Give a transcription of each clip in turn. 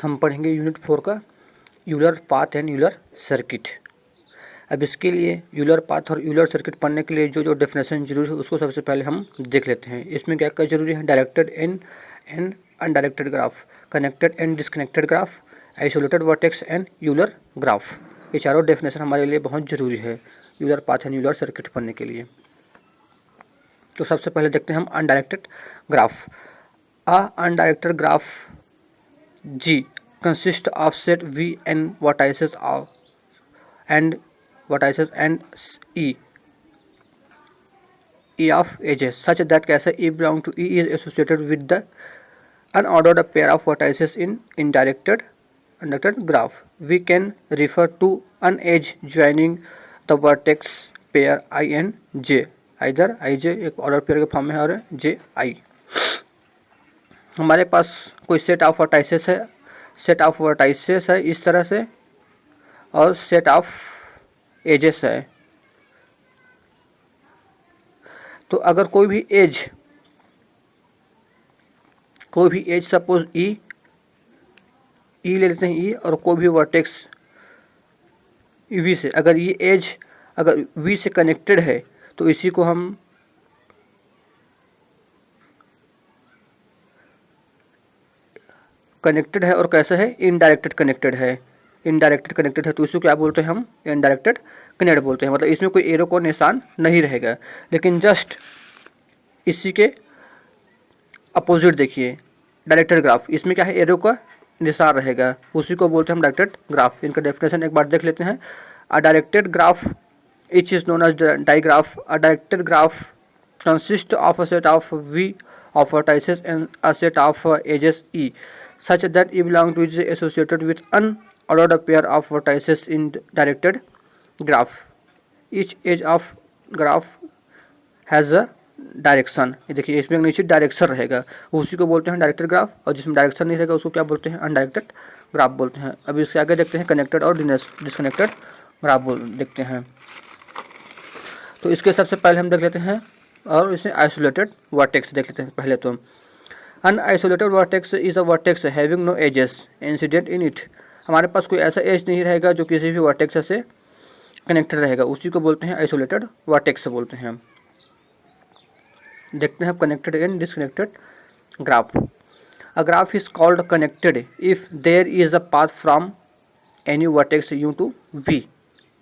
हम पढ़ेंगे यूनिट 4 का Euler path and Euler circuit. अब इसके लिए यूलर पाथ और यूलर सर्किट पढ़ने के लिए जो जो डेफिनेशन जरूरी है उसको सबसे पहले हम देख लेते हैं। इसमें क्या क्या जरूरी है? Directed and undirected graph, connected and disconnected graph, isolated vertex and Euler graph. ये चारों डेफिनेशन हमारे लिए बहुत जरूरी है Euler path and Euler circuit पढ़ने के लिए। तो सबसे पहले देखते हैं हम undirected graph. A undirected graph G consists of set V and vertices and E of edges such that कैसे E belong to E is associated with the unordered pair of vertices in undirected graph. We can refer to an edge joining the vertex pair I and J. Either IJ एक order pair के form में है और J I। हमारे पास कोई set of vertices है इस तरह से और सेट ऑफ एजेस है। तो अगर कोई भी एज सपोज ई ले लेते हैं ई, और कोई भी वर्टेक्स वी से, अगर ये एज अगर वी से कनेक्टेड है तो इसी को हम कनेक्टेड है और कैसे है? इनडायरेक्टेड कनेक्टेड है। इनडायरेक्टेड कनेक्टेड है तो इसको क्या बोलते हैं? हम इनडायरेक्टेड कनेक्ट बोलते हैं। मतलब इसमें कोई एरो को निशान नहीं रहेगा, लेकिन जस्ट इसी के अपोजिट देखिए डायरेक्टेड ग्राफ, इसमें क्या है? एरो का निशान रहेगा, उसी को बोलते हैं हम डायरेक्टेड ग्राफ। इनका डेफिनेशन एक बार देख लेते हैं। A directed graph which is known as digraph. A directed graph consist of a set of V of vertices and a set of edges E such that E belong to is associated with unordered pair of vertices in directed graph. Each edge of graph has a direction. ये देखिए इसमें नीचे direction रहेगा, उसी को बोलते हैं directed graph, और जिसमें डायरेक्शन नहीं रहेगा उसको क्या बोलते हैं? अनडायरेक्टेड ग्राफ बोलते हैं। अभी इसके आगे देखते हैं कनेक्टेड और डिस्कनेक्टेड ग्राफ देखते हैं। तो इसके सबसे पहले हम देख लेते हैं और इसे आइसोलेटेड वर्टेक्स देख लेते हैं पहले। तो an isolated vertex is a vertex having no edges incident in it. हमारे पास कोई ऐसा एज नहीं रहेगा जो किसी भी वर्टेक्स से कनेक्टेड रहेगा, उसी को बोलते हैं आइसोलेटेड वर्टेक्स बोलते हैं। देखते हैं connected and disconnected graph. A graph is called connected if there is a path from any vertex u to v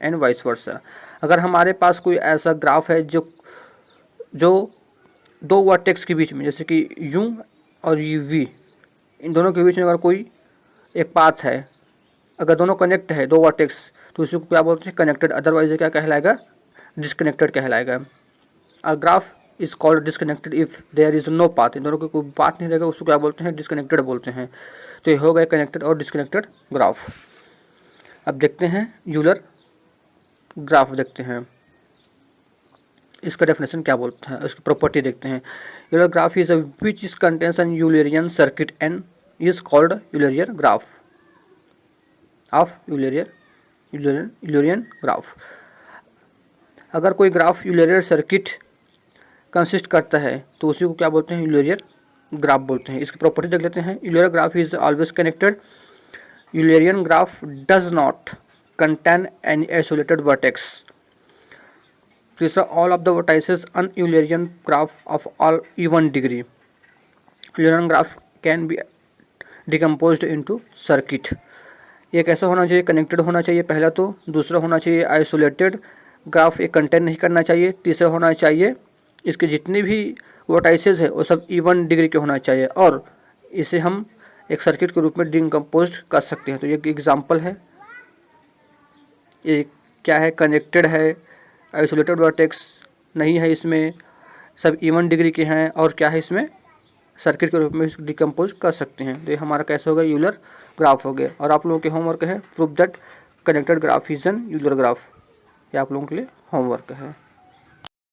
and vice versa. अगर हमारे पास कोई ऐसा ग्राफ है जो दो वर्टेक्स के बीच में, जैसे कि यू और यू वी, इन दोनों के बीच में अगर कोई एक पाथ है, अगर दोनों कनेक्ट है दो वर्टेक्स, तो उसी को क्या बोलते हैं? कनेक्टेड। अदरवाइज क्या कहलाएगा? डिस्कनेक्टेड कहलाएगा। A graph is called disconnected if there is no path. इन दोनों का कोई पाथ नहीं रहेगा, उसको क्या बोलते हैं? डिस्कनेक्टेड बोलते हैं। तो ये हो गए कनेक्टेड और डिस्कनेक्टेड ग्राफ। अब देखते हैं यूलर ग्राफ देखते हैं, इसका डेफिनेशन क्या बोलते हैं, उसकी प्रॉपर्टी देखते हैं। Euler graph is which is contains an Eulerian circuit and is called Eulerian graph of Eulerian graph. अगर कोई ग्राफ यूलेरियन सर्किट कंसिस्ट करता है तो उसी को क्या बोलते हैं? यूलेरियन ग्राफ बोलते हैं। इसकी प्रॉपर्टी देख लेते हैं। Eulerian graph is always connected. Eulerian graph does not contain any isolated vertex. तीसरा, all of the vertices an Eulerian graph of all even degree. Eulerian graph can be decomposed into circuit. ये कैसा होना चाहिए? Connected होना चाहिए पहला तो। दूसरा होना चाहिए आइसोलेटेड ग्राफ, ये कंटेन नहीं करना चाहिए। तीसरा होना चाहिए इसके जितने भी वर्टाइसेस है वो सब इवन डिग्री के होना चाहिए, और इसे हम एक सर्किट के रूप में डिकम्पोज कर सकते हैं। तो ये एक एग्जाम्पल है। ये क्या है? कनेक्टेड है, आइसोलेटेड वर्टेक्स नहीं है, इसमें सब इवन डिग्री के हैं, और क्या है इसमें? सर्किट के रूप में डिकम्पोज कर सकते हैं। तो ये हमारा कैसे हो गया? यूलर ग्राफ हो गया। और आप लोगों के होमवर्क है proof that connected graph is an Euler graph. ये आप लोगों के लिए होमवर्क है।